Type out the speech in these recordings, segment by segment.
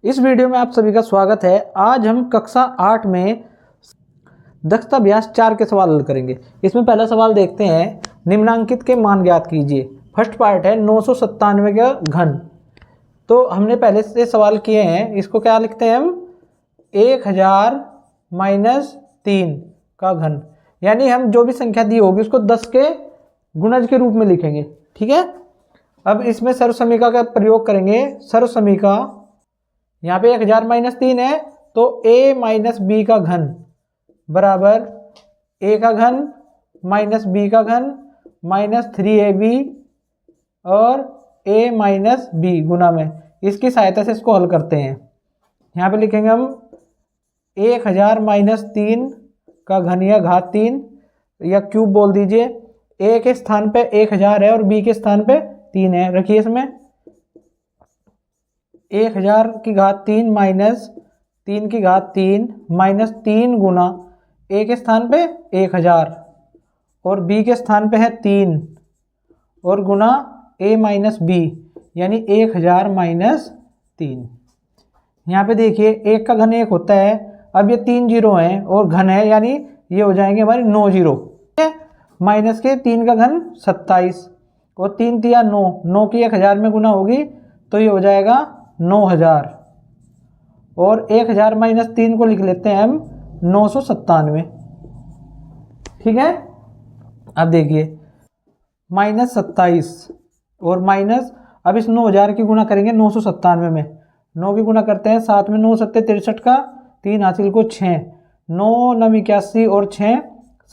इस वीडियो में आप सभी का स्वागत है। आज हम कक्षा 8 में दक्षता अभ्यास 4 के सवाल हल करेंगे। इसमें पहला सवाल देखते हैं, निम्नांकित के मान ज्ञात कीजिए। फर्स्ट पार्ट है 997 का घन। तो हमने पहले से सवाल किए हैं, इसको क्या लिखते हैं हम 1000 माइनस 3 का घन, यानी हम जो भी संख्या दी होगी उसको 10 के गुणज के रूप में लिखेंगे। ठीक है, अब इसमें सर्वसमीका का प्रयोग करेंगे। सर्वसमीका यहाँ पे 1000 माइनस 3 है तो a माइनस बी का घन बराबर a का घन माइनस b का घन माइनस 3ab और a माइनस b गुना में। इसकी सहायता से इसको हल करते हैं। यहाँ पे लिखेंगे हम 1000 माइनस 3 का घन या घात 3 या क्यूब बोल दीजिए। a के स्थान पे 1000 है और b के स्थान पे 3 है। रखिए इसमें 1000 की घात 3 माइनस 3 की घात 3 माइनस 3 गुना a के स्थान पे 1000 और b के स्थान पे है 3 और गुना a माइनस b यानी 1000 माइनस 3। यहाँ पे देखिए 1 का घन 1 होता है। अब ये 3 जीरो हैं और घन है, यानी ये हो जाएंगे हमारे 9 जीरो। माइनस के 3 का घन 27 और 3 तिया 9, 9 की 1000 में गुना होगी तो ये हो जाएगा 9000 और 1000 माइनस 3 को लिख लेते हैं हम 997। ठीक है, अब देखिए माइनस 27 और माइनस, अब इस 9000 की गुना करेंगे 997 में। 9 की गुना करते हैं 7 में, 9 सत्ते 63 का 3 हासिल को 6, 9 नम 81 और 6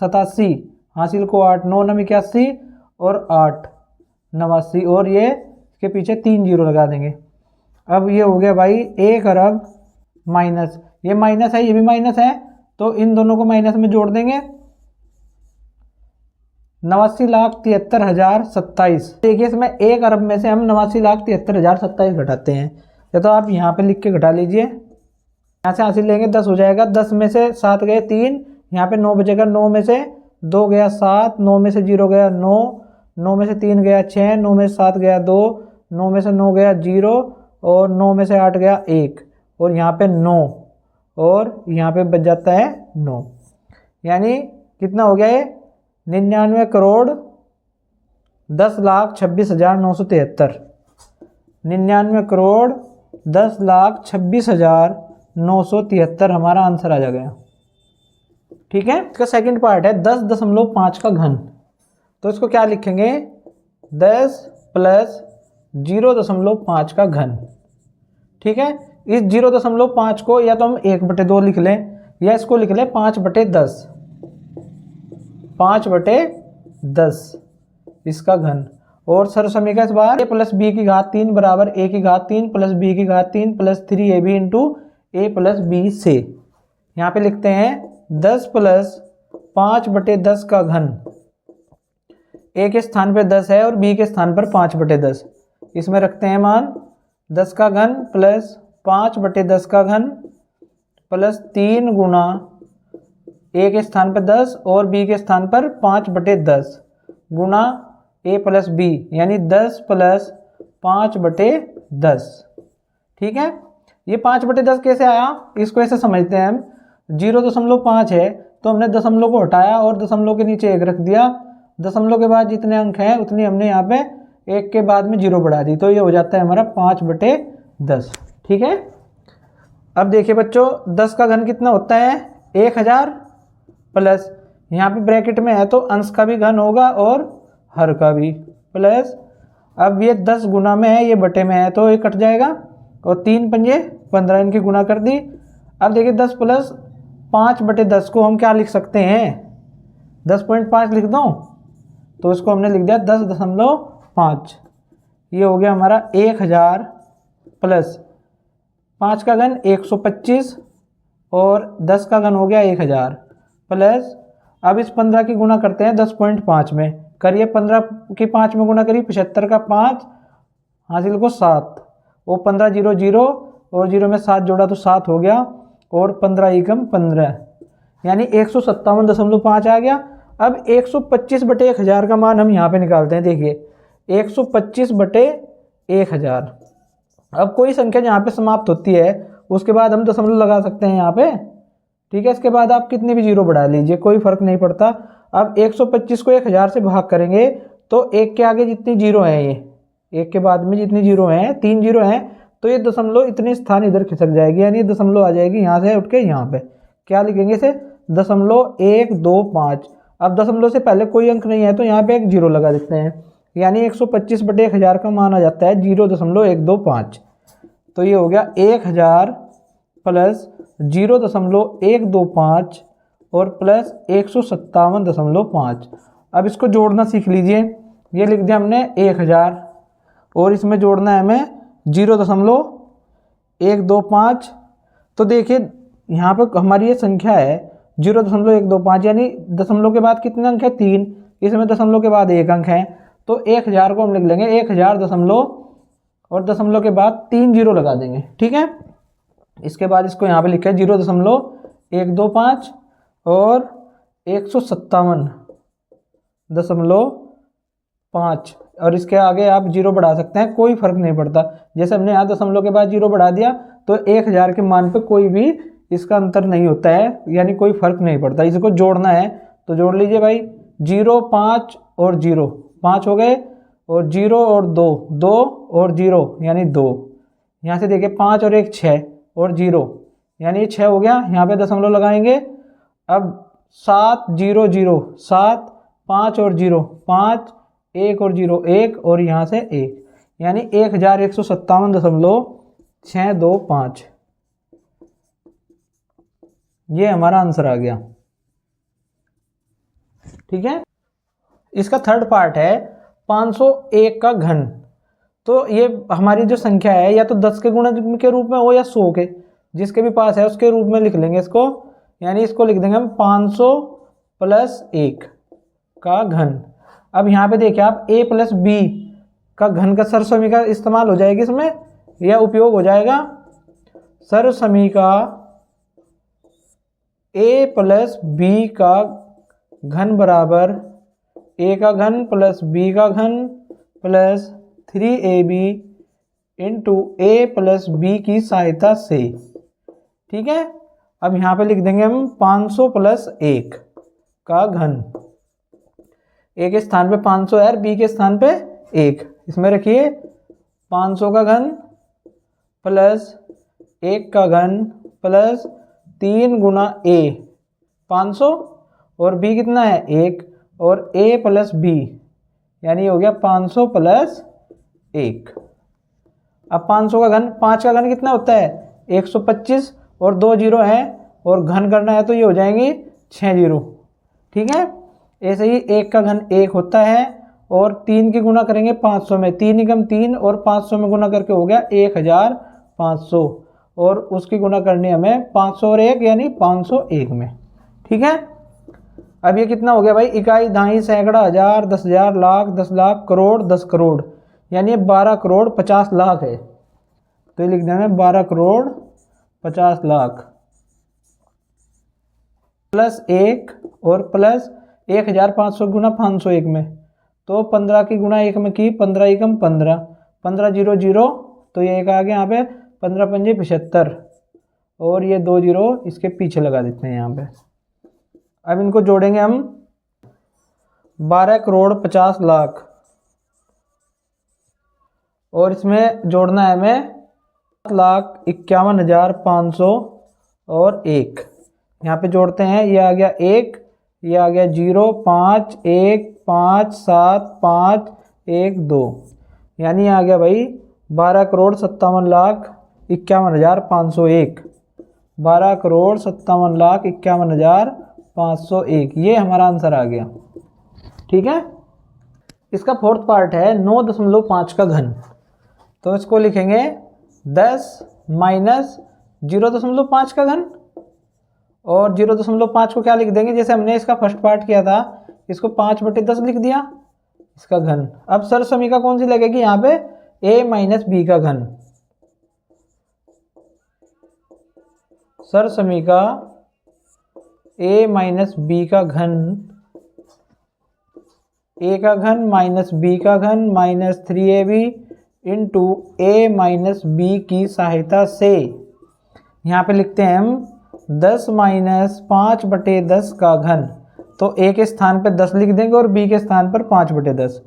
87 हासिल को 8, 9 नम 81 और 8 89 और ये इसके पीछे 3 जीरो लगा देंगे। अब ये हो गया भाई 1 अरब माइनस, ये माइनस है ये भी माइनस है तो इन दोनों को माइनस में जोड़ देंगे। 89,73,027। देखिए इसमें 1 अरब में से हम 89,73,027 घटाते हैं, या तो आप यहाँ पे लिख के घटा लीजिए। यहाँ से हासिल लेंगे 10 हो जाएगा, 10 में से 7 गए 3, यहाँ पे 9 बचेगा, 9 में से 2 गया 7, 9 में से 0 गया 9, 9 में से 3 गया 6, 9 में से 7 गया 2, 9 में से 9 गया 0 और 9 में से 8 गया 1 और यहाँ पे 9 और यहाँ पे बच जाता है 9, यानी कितना हो गया ये 99 करोड़ 10,26,973। 99 करोड़ 10,26,973 हमारा आंसर आ जाएगा। ठीक है, इसका सेकंड पार्ट है 10.5 का घन। तो इसको क्या लिखेंगे 10 प्लस 0.5 का घन। ठीक है, इस 0.5 को या तो हम 1/2 लिख लें या इसको लिख लें 5/10, 5/10 इसका घन। और सर्वसमीका इस बार a प्लस बी की घात 3 बराबर a की घात 3 प्लस b की घात 3 plus 3ab into a plus b से। यहाँ पे लिखते हैं 10 प्लस 5/10 का घन। a के स्थान पर 10 है और b के स्थान पर 5/10। इसमें रखते हैं मान 10 का घन प्लस 5/10 का घन प्लस 3 गुना a के स्थान पर 10 और b के स्थान पर 5/10 गुना a प्लस b यानी 10 प्लस 5/10। ठीक है, ये 5/10 कैसे आया, इसको ऐसे समझते हैं हम। 0.5 है तो हमने दशमलव को हटाया और दशमलव के नीचे 1 रख दिया। दशमलव के बाद जितने अंक हैं उतनी हमने यहाँ पे 1 के बाद में 0 बढ़ा दी, तो ये हो जाता है हमारा 5/10। ठीक है, अब देखिए बच्चों 10 का घन कितना होता है 1000 प्लस, यहाँ पे ब्रैकेट में है तो अंश का भी घन होगा और हर का भी प्लस। अब ये 10 गुना में है, ये बटे में है तो ये कट जाएगा और 3 पंजे 15 इनकी गुना कर दी। अब देखिए 10 प्लस 5/10 को हम क्या लिख सकते हैं 10.5 लिख दूँ, तो इसको हमने लिख दिया 10.5। ये हो गया हमारा 1000 प्लस 5 का घन 125 और 10 का घन हो गया 1000 प्लस। अब इस 15 की गुना करते हैं 10.5 में, करिए 15 की 5 में गुना करिए 75 का 5 हासिल को 7 वो 15 0 0 और 0 में 7 जोड़ा तो 7 हो गया और 15 एकम 15 यानी 157.5 आ गया। अब 125/1000 का मान हम यहाँ पे निकालते हैं। देखिए 125/1000 अब कोई संख्या जहाँ पे समाप्त होती है उसके बाद हम दशमलव लगा सकते हैं यहाँ पे, ठीक है। इसके बाद आप कितनी भी जीरो बढ़ा लीजिए, कोई फर्क नहीं पड़ता। अब 125 को 1000 से भाग करेंगे तो एक के आगे जितनी जीरो हैं, ये एक के बाद में जितनी जीरो हैं, 3 जीरो हैं, तो ये दशमलव इतने स्थान इधर खिसक जाएगी, यानी दशमलव आ जाएगी यहाँ से उठ के यहाँ पे। क्या लिखेंगे इसे? 0.125। अब दशमलव से पहले कोई अंक नहीं है तो यहाँ पे एक जीरो लगा देते हैं, यानी 125/1000 का मान आ जाता है 0.125। तो ये हो गया 1000 प्लस 0.125 और प्लस 157.5। अब इसको जोड़ना सीख लीजिए। ये लिख दिया हमने 1000 और इसमें जोड़ना है हमें 0.125। तो देखिए यहाँ पर हमारी ये संख्या है 0.125, यानी दशमलव के बाद कितने अंक है? 3। इसमें दशमलव के बाद 1 अंक है, तो 1000 को हम लिख लेंगे 1000 दशमलव और दशमलव के बाद 3 जीरो लगा देंगे, ठीक है। इसके बाद इसको यहाँ पे लिखा है 0.125 और 157.5 और इसके आगे आप जीरो बढ़ा सकते हैं, कोई फर्क नहीं पड़ता। जैसे हमने यहाँ दशमलव के बाद जीरो बढ़ा दिया तो 1000 के मान पे कोई भी इसका अंतर नहीं होता है, यानी कोई फर्क नहीं पड़ता। इसको जोड़ना है तो जोड़ लीजिए भाई, 0, 5 और 0, 5 हो गए, और 0 और 2, 2 और 0 यानी 2। यहाँ से देखिए 5 और 1 6 और 0 यानी 6 हो गया। यहाँ पे दशमलव लगाएंगे। अब 7 0 0 7, 5 और 0 5, 1 और 0 1 और यहाँ से 1, यानी 1157.625। ये हमारा आंसर आ गया, ठीक है। इसका थर्ड पार्ट है 501 का घन। तो ये हमारी जो संख्या है या तो 10 के गुणज के रूप में हो या 100 के, जिसके भी पास है उसके रूप में लिख लेंगे इसको, यानी इसको लिख देंगे हम 500 प्लस 1 का घन। अब यहाँ पे देखिए आप a प्लस बी का घन का सरसमीका इस्तेमाल हो जाएगी इसमें, यह उपयोग हो जाएगा। सरसमीका a प्लस बी का घन बराबर a का घन प्लस b का घन plus 3ab into a plus b की सहायता से, ठीक है। अब यहाँ पे लिख देंगे हम 500 प्लस 1 का घन। a के स्थान पे 500 है और b के स्थान पे 1, इसमें रखिए 500 का घन प्लस 1 का घन प्लस 3 गुना a 500 और b कितना है 1 और a प्लस b, यानी हो गया 500 प्लस 1। अब 500 का घन, 5 का घन कितना होता है 125 और 2 जीरो हैं और घन करना है तो ये हो जाएंगे 6 जीरो, ठीक है। ऐसे ही 1 का घन 1 होता है और 3 की गुना करेंगे 500 में, 3 एकम 3 और 500 में गुना करके हो गया 1500 और उसकी गुना करनी हमें 500 और 1 यानी 501 में, ठीक है। अब ये कितना हो गया भाई, इकाई, दहाई, सैकड़ा, हजार, 10,000, लाख, 10 लाख, करोड़, 10 करोड़, यानी 12 करोड़ 50 लाख है। तो ये लिख देना 12 करोड़ 50 लाख प्लस 1 और प्लस 1500 गुना 501 में, तो 15 की गुना 1 में की 15 एकम 15, 15 जीरो जीरो, तो ये एक आ गया यहाँ पे 15 पंजे 75 और ये 2 जीरो इसके पीछे लगा देते हैं यहाँ पे। अब इनको जोड़ेंगे हम 12 करोड़ 50 लाख और इसमें जोड़ना है हमें 7,51,500 और 1, यहाँ पे जोड़ते हैं। ये आ गया 1, ये आ गया 0 5 1 5 7 5 1 2, यानी आ गया भाई 12 करोड़ 57,51,501, 12 करोड़ 57,51,501, ये हमारा आंसर आ गया, ठीक है। इसका फोर्थ पार्ट है 9.5 का घन। तो इसको लिखेंगे 10 माइनस 0.5 का घन और 0.5 को क्या लिख देंगे, जैसे हमने इसका फर्स्ट पार्ट किया था, इसको 5/10 लिख दिया इसका घन। अब सरसमीका कौन सी लगेगी यहाँ पे, a माइनस बी का घन। सरसमीका a माइनस बी का घन, a का घन माइनस b का घन माइनस 3ab इंटू ए माइनस बी की सहायता से, यहाँ पे लिखते हैं हम 10 माइनस 5/10 का घन। तो ए के स्थान पे 10 लिख देंगे और बी के स्थान पर 5/10।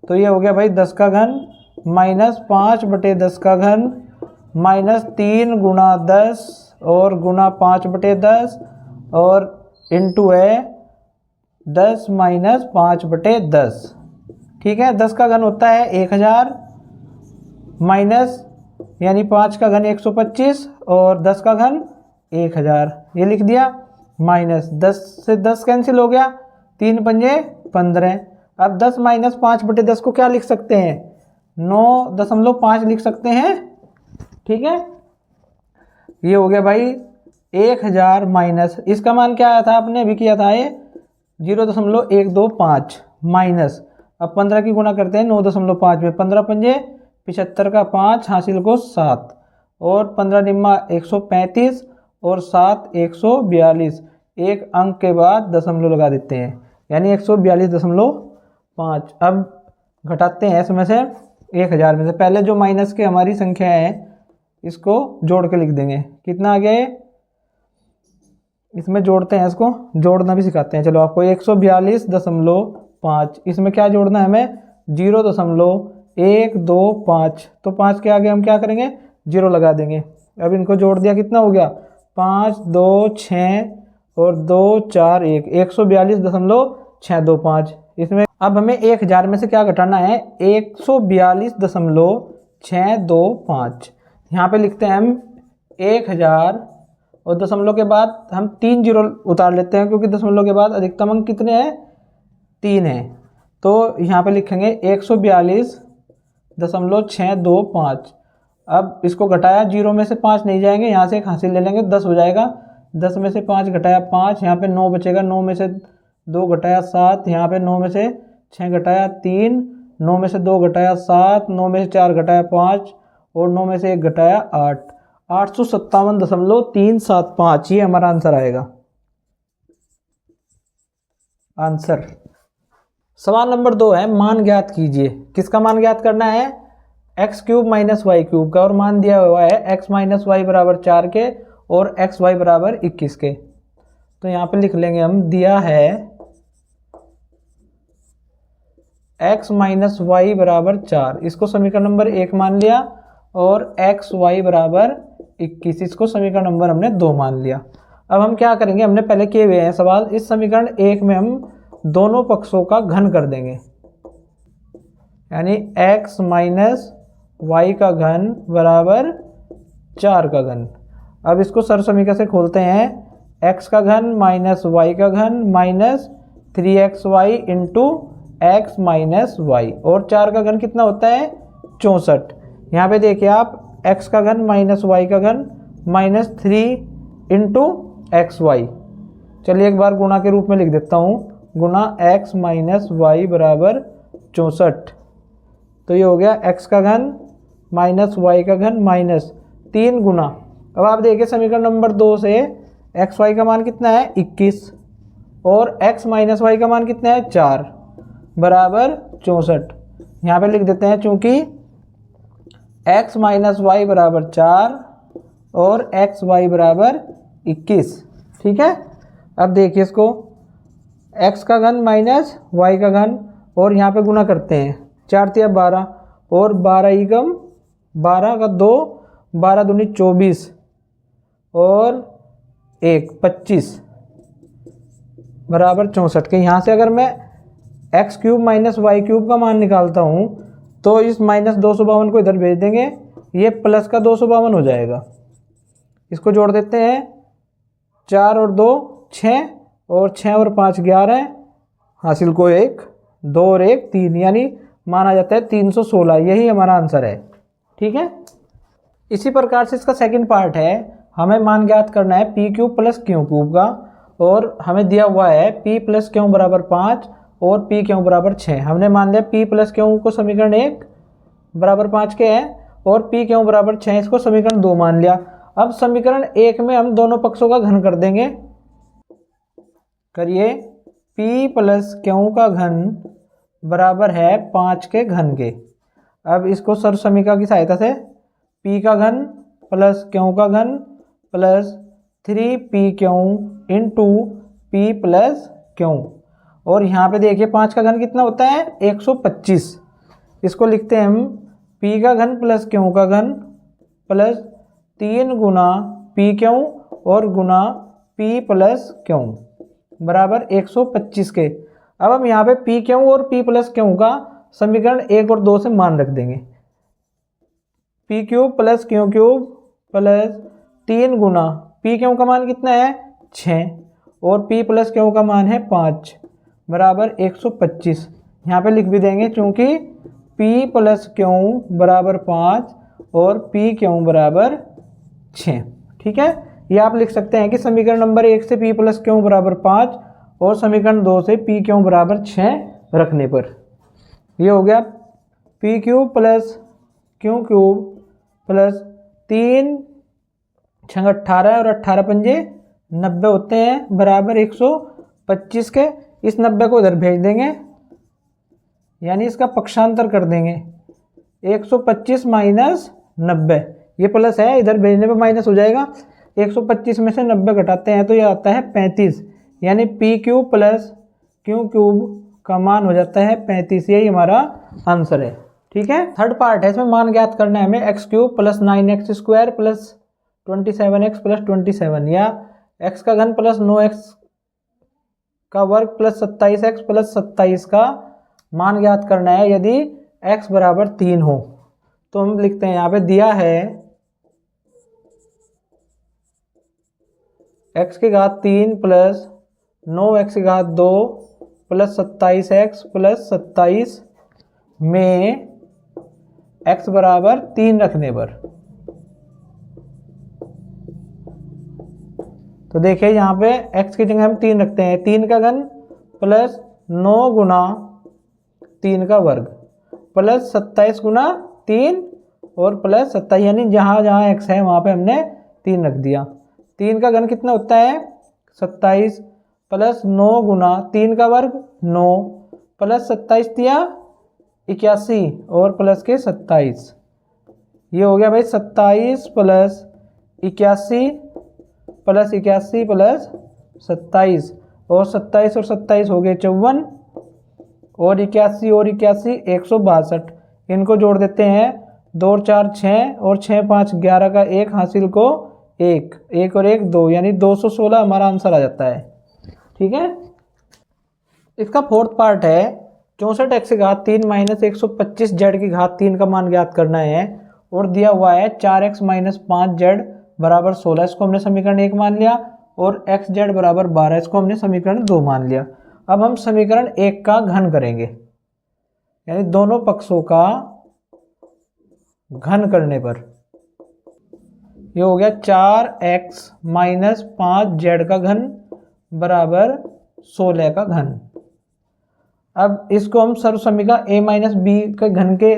तो ये हो गया भाई 10 का घन माइनस 5/10 का घन माइनस 3 गुणा 10 और गुणा 5/10 और इंटू है 10 माइनस 5/10। ठीक है, 10 का घन होता है 1000 माइनस यानी 5 का घन 125 और 10 का घन 1000, ये लिख दिया। माइनस 10 से 10 कैंसिल हो गया, 3 पंजे 15। अब 10 माइनस 5/10 को क्या लिख सकते हैं, 9.5 लिख सकते हैं। ठीक है, ये हो गया भाई 1000 माइनस, इसका मान क्या आया था, आपने अभी किया था ये 0.125 माइनस, अब 15 की गुणा करते हैं 9.5 में, 15 पंजे 75 का 5 हासिल को 7 और 15 निम्मा 135 और 7 142, एक अंक के बाद दशमलव लगा देते हैं यानी 142.5। अब घटाते हैं इसमें से 1000 में से, पहले जो माइनस के हमारी संख्या है इसको जोड़ के लिख देंगे। कितना आ गया ये, इसमें जोड़ते हैं, इसको जोड़ना भी सिखाते हैं। चलो आपको 142.5, इसमें क्या जोड़ना है हमें 0.125, तो 5 के आगे हम क्या करेंगे 0 लगा देंगे। अब इनको जोड़ दिया, कितना हो गया 5 2 6 और 2 4 1, 142.625। इसमें अब हमें 1000 में से क्या घटाना है 142.625। यहाँ पे लिखते हैं हम 1000 और दशमलव के बाद हम 3 जीरो उतार लेते हैं क्योंकि दशमलव के बाद अधिकतम अंक कितने हैं 3 है। तो यहाँ पे लिखेंगे 142.625। अब इसको घटाया, 0 में से 5 नहीं जाएंगे, यहाँ से एक हासिल ले लेंगे, 10 हो जाएगा। 10 में से 5 घटाया 5, यहाँ पे 9 बचेगा, 9 में से 2 घटाया 7, यहाँ पे 9 में से 6 घटाया 3, 9 में से 2 घटाया 7, 9 में से 4 घटाया 5 और 9 में से 1 घटाया 8, 857.375, ये हमारा आंसर आएगा। आंसर सवाल नंबर 2 है, मान ज्ञात कीजिए। किसका मान ज्ञात करना है, x³ माइनस वाई क्यूब का, और मान दिया हुआ है x माइनस वाई बराबर 4 के और xy बराबर 21 के। तो यहाँ पे लिख लेंगे हम, दिया है x माइनस वाई बराबर 4, इसको समीकरण नंबर 1 मान लिया, और xy बराबर 21, इसको समीकरण नंबर हमने 2 मान लिया। अब हम क्या करेंगे, हमने पहले किए हुए हैं सवाल, इस समीकरण 1 में हम दोनों पक्षों का घन कर देंगे, यानी x माइनस वाई का घन बराबर 4 का घन। अब इसको सर समीकरण से खोलते हैं, x का घन माइनस वाई का घन minus 3xy into x minus y, और 4 का घन कितना होता है 64। यहाँ पे देखिए आप, x का घन माइनस वाई का घन माइनस 3 इंटू एक्स वाई। चलिए एक बार गुणा के रूप में लिख देता हूँ, गुणा x माइनस वाई बराबर 64। तो ये हो गया x का घन माइनस वाई का घन माइनस 3 गुना, अब आप देखिए समीकरण नंबर 2 से एक्स वाई का मान कितना है 21 और x माइनस वाई का मान कितना है 4 बराबर 64। यहाँ पे लिख देते हैं, चूँकि x माइनस वाई बराबर 4 और एक्स वाई बराबर 21। ठीक है, अब देखिए इसको, x का घन माइनस वाई का घन और यहाँ पे गुना करते हैं, 4 तिया 12 और 12 एकम 12 का 2, 12 दूनी 24 और 1 25 बराबर 64 के। यहाँ से अगर मैं x³ माइनस वाई क्यूब का मान निकालता हूँ तो इस माइनस 252 को इधर भेज देंगे, ये प्लस का 252 हो जाएगा। इसको जोड़ देते हैं, 4 और 2 6 और 6 और 5 11, हासिल को 1, 2 और 1 3, यानी माना जाता है 316, यही हमारा आंसर है। ठीक है, इसी प्रकार से इसका सेकंड पार्ट है, हमें मान ज्ञात करना है p³ प्लस q³ का, और हमें दिया हुआ है p प्लस q बराबर 5 और pq बराबर 6। हमने मान लिया p प्लस q को समीकरण 1 बराबर 5 के हैं और pq बराबर 6 इसको समीकरण 2 मान लिया। अब समीकरण 1 में हम दोनों पक्षों का घन कर देंगे। करिए, p प्लस q का घन बराबर है 5 के घन के। अब इसको सर्व समीकरण की सहायता से p का घन प्लस q का घन plus 3pq into p plus q, और यहाँ पे देखिए 5 का घन कितना होता है 125। इसको लिखते हैं हम p का घन प्लस q का घन प्लस 3 गुना pq और गुना p प्लस q बराबर 125 के। अब हम यहाँ पे pq और p प्लस q का समीकरण 1 और 2 से मान रख देंगे। P cube plus Q cube plus 3 गुना पी क्यू का मान कितना है 6 और p प्लस क्यू का मान है 5 बराबर 125। यहाँ पे लिख भी देंगे क्योंकि p प्लस क्यू बराबर 5 और p क्यू बराबर 6। ठीक है, ये आप लिख सकते हैं कि समीकरण नंबर 1 से p प्लस क्यू बराबर 5 और समीकरण 2 से p क्यू बराबर 6 रखने पर ये हो गया P cube plus Q cube plus 3 छंग 18 और 18 पंजे 90 होते हैं बराबर 125 के। इस 90 को इधर भेज देंगे यानी इसका पक्षांतर कर देंगे 125 माइनस 90, ये प्लस है इधर भेजने पे माइनस हो जाएगा। 125 में से 90 घटाते हैं तो ये आता है 35, यानी P cube plus Q cube का मान हो जाता है 35। यही हमारा आंसर है। ठीक है, थर्ड पार्ट है, इसमें मान ज्ञात करना है हमें x cube plus 9x square plus 27x plus 27 या x का घन प्लस 9x का वर्ग प्लस 27x प्लस 27 का मान ज्ञात करना है यदि x बराबर 3 हो। तो हम लिखते हैं यहाँ पे दिया है x की घात 3 प्लस 9x की घात 2 प्लस 27x प्लस 27 में x बराबर 3 रखने पर। तो देखिए यहाँ पे x की जगह हम 3 रखते हैं, 3 का घन प्लस 9 गुना 3 का वर्ग प्लस 27 गुना 3 और प्लस 27, यानी जहाँ जहाँ x है वहाँ पे हमने 3 रख दिया। 3 का घन कितना होता है 27 प्लस 9 गुना 3 का वर्ग 9 प्लस 27 दिया 81 और प्लस के 27, ये हो गया भाई 27 प्लस 81 प्लस 81 प्लस 27 और 27 और 27 हो गए 54 और 81 162। इनको जोड़ देते हैं 2 और 4 6 और 6 5 11 का 1 हासिल को 1 1 और 1 2, यानी 216 हमारा आंसर आ जाता है। ठीक है, इसका फोर्थ पार्ट है 64x की घात 3 माइनस 125 जेड की घात 3 का मान ज्ञात करना है और दिया हुआ है 4x माइनस 5 जेड बराबर 16, इसको हमने समीकरण 1 मान लिया, और x जेड बराबर 12 इसको हमने समीकरण 2 मान लिया। अब हम समीकरण 1 का घन करेंगे, यानी दोनों पक्षों का घन करने पर ये हो गया 4x माइनस 5 जेड का घन बराबर 16 का घन। अब इसको हम सर्व समीकरण a माइनस बी के घन के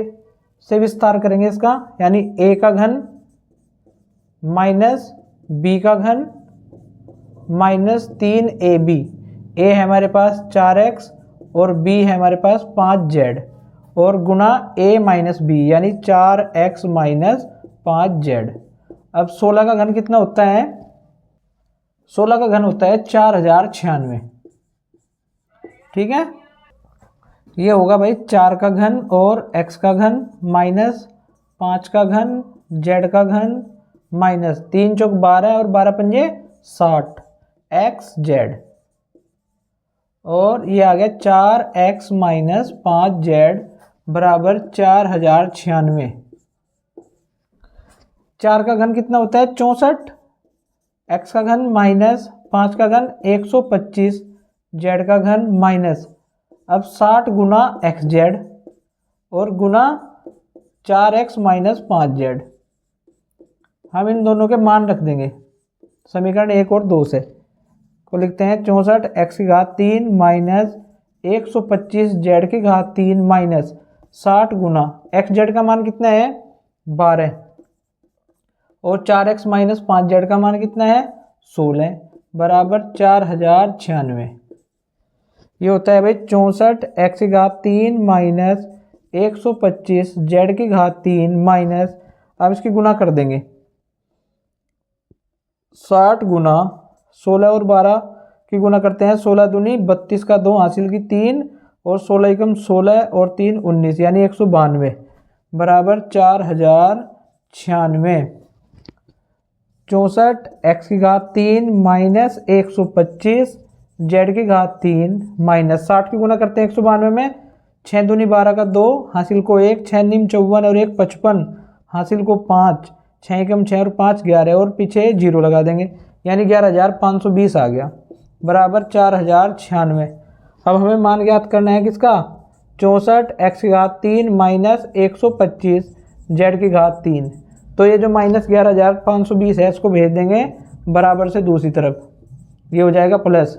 से विस्तार करेंगे इसका, यानी a का घन माइनस b का घन माइनस 3ab। a है हमारे पास 4x और b है हमारे पास 5z और गुना a माइनस b यानी 4x माइनस 5z। अब 16 का घन कितना होता है 16 का घन होता है 4096। ठीक है, ये होगा भाई 4 का घन और x का घन माइनस 5 का घन z का घन माइनस 3 चौक 12 और 12 पंजे 60 xz, और ये आ गया 4x माइनस 5z बराबर 4096। 4 का घन कितना होता है 64, x का घन माइनस 5 का घन 125, z का घन माइनस अब 60 गुना xz और गुना 4x माइनस 5z। हम इन दोनों के मान रख देंगे समीकरण 1 और 2 से, को लिखते हैं 64x की घात 3 माइनस 125z की घात 3 माइनस 60 गुना xz का मान कितना है 12 और 4x माइनस 5z का मान कितना है 16 बराबर 4096। ये होता है भाई 64x की घात 3 माइनस 125 जेड की घात 3 माइनस, अब इसकी गुना कर देंगे, 60 गुना 16 और 12 की गुना करते हैं, 16 दूनी 32 का 2 हासिल की 3 और 16 एकम 16 और 3 19 यानी 192 बराबर 4096। 64 एक्स की घात 3 माइनस 125 जेड की घात 3 माइनस 60 की गुना करते हैं 192 में, 6 दूनी 12 का 2 हासिल को 1, 6 नीम 54 और 1 55 हासिल को 5, 6 एकम 6 और 5 11 और पीछे 0 लगा देंगे यानी 11520 आ गया बराबर 4096। अब हमें मान ज्ञात करना है किसका, 64 एक्स की घात 3 माइनस 125 जेड की घात 3। तो ये जो माइनस 11520 है इसको भेज देंगे बराबर से दूसरी तरफ, ये हो जाएगा प्लस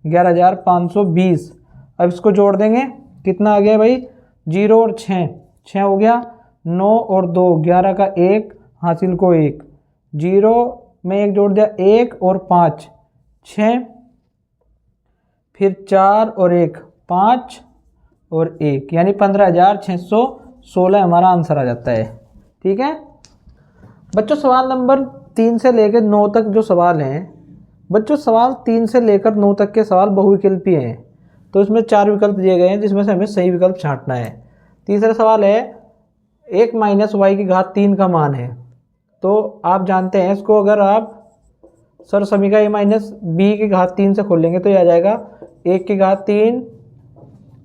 11520। अब इसको जोड़ देंगे, कितना आ गया भाई, 0 और 6 हो गया, 9 और 2 11 का 1 हासिल को 1, 0 में 1 जोड़ दिया 1 और 5 6, फिर 4 और 1 5 और 1 यानी 15616 हमारा आंसर आ जाता है। ठीक है बच्चों, सवाल नंबर 3 से लेकर 9 तक जो सवाल हैं बच्चों, सवाल 3 से लेकर 9 तक के सवाल बहुविकल्पीय हैं, तो इसमें 4 विकल्प दिए गए हैं जिसमें से हमें सही विकल्प छांटना है। तीसरा सवाल है 1 माइनस वाई की घात 3 का मान है, तो आप जानते हैं इसको अगर आप सर समीका a माइनस बी की घात 3 से खोलेंगे तो यह आ जाएगा 1 की घात 3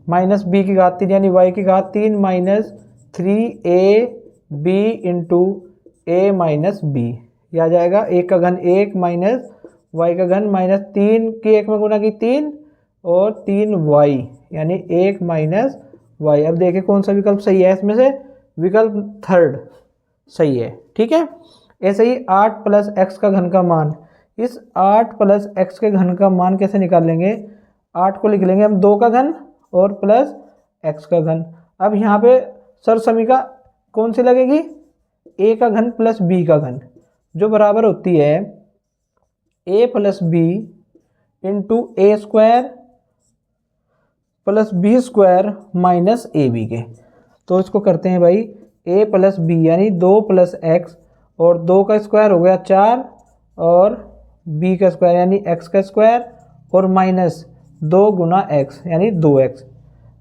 माइनस बी की घात 3 यानी y की घात 3 माइनस 3ab इंटू ए माइनस बी, यह आ जाएगा 1 का घन 1 माइनस y का घन माइनस 3 की 1 में गुना की 3 और 3y यानी 1 माइनस y। अब देखिए कौन सा विकल्प सही है, इसमें से विकल्प थर्ड सही है। ठीक है, ऐसे ही 8 प्लस एक्स का घन का मान, इस 8 प्लस एक्स के घन का मान कैसे निकालेंगे, 8 को लिख लेंगे हम 2 का घन और प्लस एक्स का घन। अब यहाँ पे सर समीका कौन सी लगेगी, a का घन प्लस b का घन, जो बराबर होती है a plus b into a square plus b square minus a b के। तो इसको करते हैं भाई a प्लस बी यानी 2 प्लस एक्स और 2 का स्क्वायर हो गया 4 और b का स्क्वायर यानी x का स्क्वायर और माइनस 2 गुना x यानी 2x।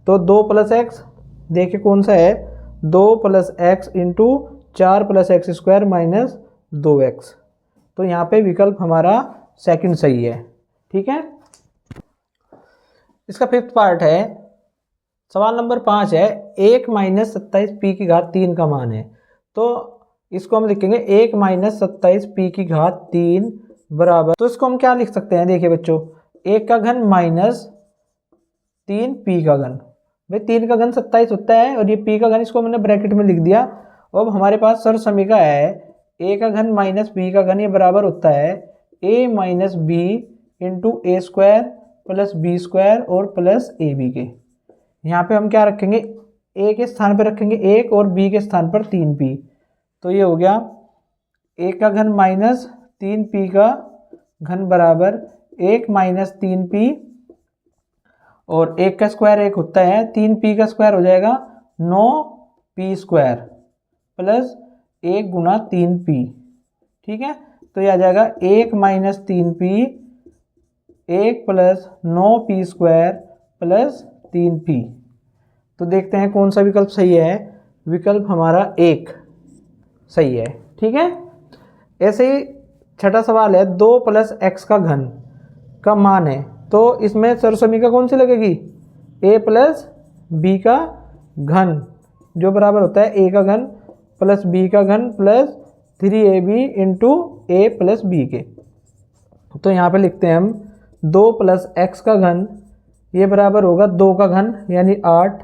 तो 2 प्लस एक्स देखिए कौन सा है, 2 plus x into 4 plus x square minus 2x। तो यहाँ पे विकल्प हमारा सेकंड सही है। ठीक है, इसका फिफ्थ पार्ट है, सवाल नंबर 5 है 1 माइनस 27 पी की घात 3 का मान है, तो इसको हम लिखेंगे 1 माइनस 27 पी की घात 3 बराबर, तो इसको हम क्या लिख सकते हैं, देखिए बच्चों 1 का घन माइनस 3 पी का घन, भाई 3 का घन 27 होता है और ये पी का घन इसको मैंने ब्रैकेट में लिख दिया। अब हमारे पास सर समीका है a का घन माइनस बी का घन, ये बराबर होता है a minus b into a square plus b square और प्लस ए बी के। यहाँ पे हम क्या रखेंगे, a के स्थान पर रखेंगे 1 और b के स्थान पर 3p। तो ये हो गया a का घन माइनस 3p का घन बराबर 1 माइनस 3p और 1 का स्क्वायर 1 होता है, 3p का स्क्वायर हो जाएगा 9p स्क्वायर प्लस 1 गुना 3p। ठीक है, तो ये आ जाएगा 1 minus 3p 1 plus 9p square plus 3p। तो देखते हैं कौन सा विकल्प सही है, विकल्प हमारा 1 सही है। ठीक है, ऐसे ही छठा सवाल है 2 प्लस एक्स का घन का मान है, तो इसमें सर समीका कौन सी लगेगी, a प्लस बी का घन जो बराबर होता है a का घन प्लस b का घन प्लस 3ab इंटू ए प्लस बी के। तो यहाँ पे लिखते हैं हम 2 प्लस एक्स का घन, ये बराबर होगा 2 का घन यानी 8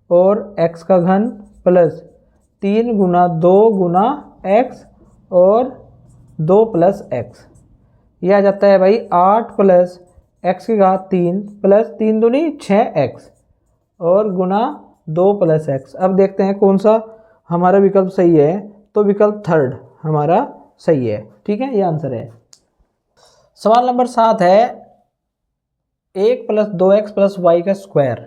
और x का घन प्लस 3 गुना 2 गुना x और 2 प्लस x। ये आ जाता है भाई 8 प्लस x की घात 3 प्लस 3 दूनी 6x और गुना 2 प्लस x। अब देखते हैं कौन सा हमारा विकल्प सही है, तो विकल्प थर्ड हमारा सही है। ठीक है, ये आंसर है। सवाल नंबर 7 है 1 प्लस 2x प्लस वाई का स्क्वायर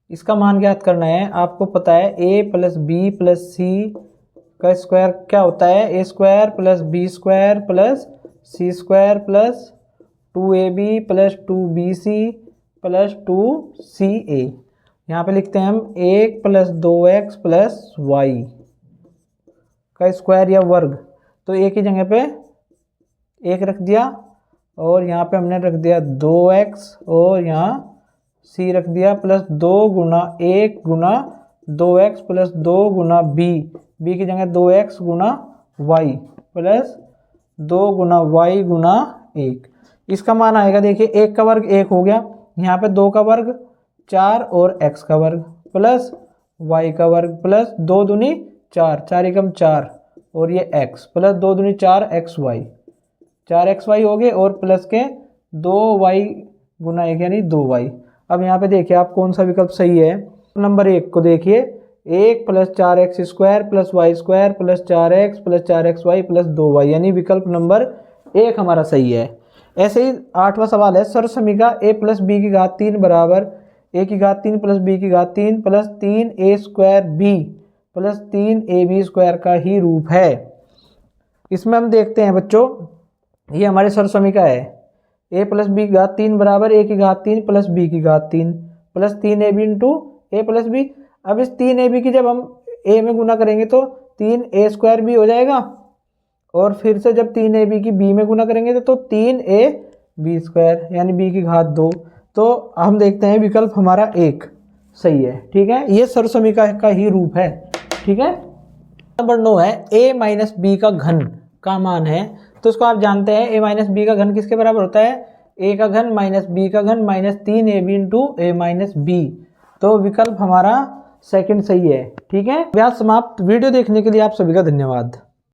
इसका मान ज्ञात करना है। आपको पता है a plus b plus c का स्क्वायर क्या होता है, a square plus b square plus c square plus 2ab plus 2bc plus 2ca। यहाँ पे लिखते हैं हम 1 प्लस 2x प्लस y का स्क्वायर या वर्ग। तो एक ही जगह पे 1 रख दिया और यहाँ पे हमने रख दिया 2x और यहाँ c रख दिया प्लस 2 गुना 1 गुना 2x प्लस 2 गुना b की जगह 2x गुना y प्लस 2 गुना y गुना 1। इसका मान आएगा देखिए 1 का वर्ग 1 हो गया, यहाँ पे 2 का वर्ग 4 और x का वर्ग प्लस y का वर्ग प्लस 2 दूनी 4, 4 एकम 4 और ये x प्लस 2 दूनी 4xy, 4xy हो गए और प्लस के 2y गुना 1 यानी 2y। अब यहाँ पे देखिए आप कौन सा विकल्प सही है। नंबर 1 को देखिए 1 plus 4x square plus y square plus 4x plus 4xy plus 2y यानी विकल्प नंबर 1 हमारा सही है। ऐसे ही 8वां सवाल है, सर्व समीकरण a प्लस बी की घात 3 बराबर a की घात 3 प्लस b की घात 3 plus 3a square b plus 3ab square का ही रूप है। इसमें हम देखते हैं बच्चों, ये हमारे सर्व समीकरण है a प्लस बी की घात 3 बराबर a की घात 3 प्लस b की घात 3 plus 3ab into a plus b। अब इस 3ab की जब हम a में गुना करेंगे तो 3a स्क्वायर b हो जाएगा और फिर से जब 3ab की b में गुना करेंगे तो 3ab स्क्वायर यानी b की घात 2। तो हम देखते हैं विकल्प हमारा 1 सही है। ठीक है, ये सर्व समीकरण का ही रूप है। ठीक है, नंबर 9 है a माइनस बी का घन का मान है। तो इसको आप जानते हैं a माइनस बी का घन किसके बराबर होता है, a का घन माइनस बी का घन minus 3ab into a minus b. तो विकल्प हमारा सेकंड सही है। ठीक है, अभ्यास समाप्त। वीडियो देखने के लिए आप सभी का धन्यवाद।